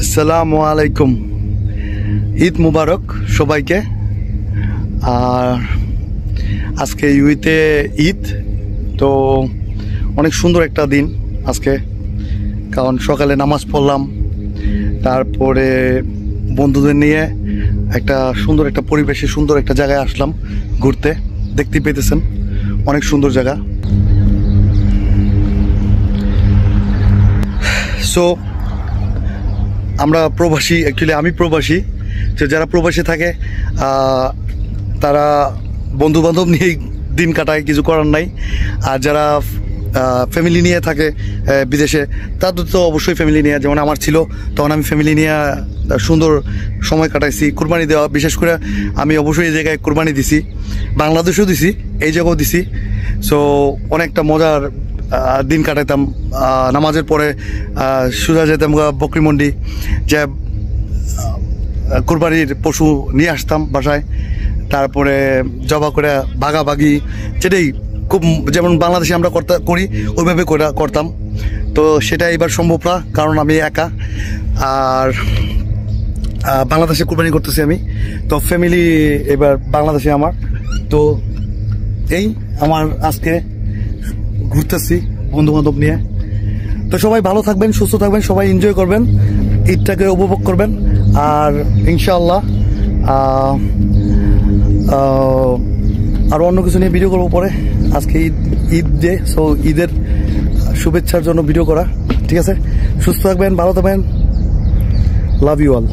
আসসালামু আলাইকুম। ঈদ মুবারক সবাইকে। আর আজকে ইউইতে ঈদ, তো অনেক সুন্দর একটা দিন আজকে, কারণ সকালে নামাজ পড়লাম, তারপরে বন্ধুদের নিয়ে একটা সুন্দর একটা পরিবেশে সুন্দর একটা জায়গায় আসলাম ঘুরতে। দেখতে পেতেছেন অনেক সুন্দর জায়গা। সো আমরা প্রবাসী, অ্যাকচুয়ালি আমি প্রবাসী, তো যারা প্রবাসী থাকে তারা বন্ধু বান্ধব নিয়েই দিন কাটায়, কিছু করার নাই। আর যারা ফ্যামিলি নিয়ে থাকে বিদেশে, তাদের তো অবশ্যই ফ্যামিলি নিয়ে, যেমন আমার ছিল, তখন আমি ফ্যামিলি নিয়ে সুন্দর সময় কাটাইছি। কুরবানি দেওয়া, বিশেষ করে আমি অবশ্যই এই জায়গায় কুরবানি দিছি, বাংলাদেশেও দিছি, এই জায়গাও দিছি। সো অনেকটা মজার দিন কাটাইতাম। নামাজের পরে সোজা যেতাম বকরি মন্ডি, যে কুরবানির পশু নিয়ে আসতাম বাসায়, তারপরে জবা করে ভাগাভাগি, যেটাই খুব যেমন বাংলাদেশে আমরা করি ওইভাবে করতাম। তো সেটা এবার সম্ভব না, কারণ আমি একা, আর বাংলাদেশে কুরবানি করতেছি আমি, তো ফ্যামিলি এবার বাংলাদেশে আমার। তো এই আমার আজকে ঘুরতেছি বন্ধু বান্ধব নিয়ে। তো সবাই ভালো থাকবেন, সুস্থ থাকবেন, সবাই এনজয় করবেন, ঈদটাকে উপভোগ করবেন। আর ইনশাআল্লাহ আর অন্য কিছু নিয়ে ভিডিও করবো পরে। আজকে ঈদ ডে, সো ঈদের শুভেচ্ছার জন্য ভিডিও করা, ঠিক আছে? সুস্থ থাকবেন, ভালো থাকবেন, লাভ ইউ অল।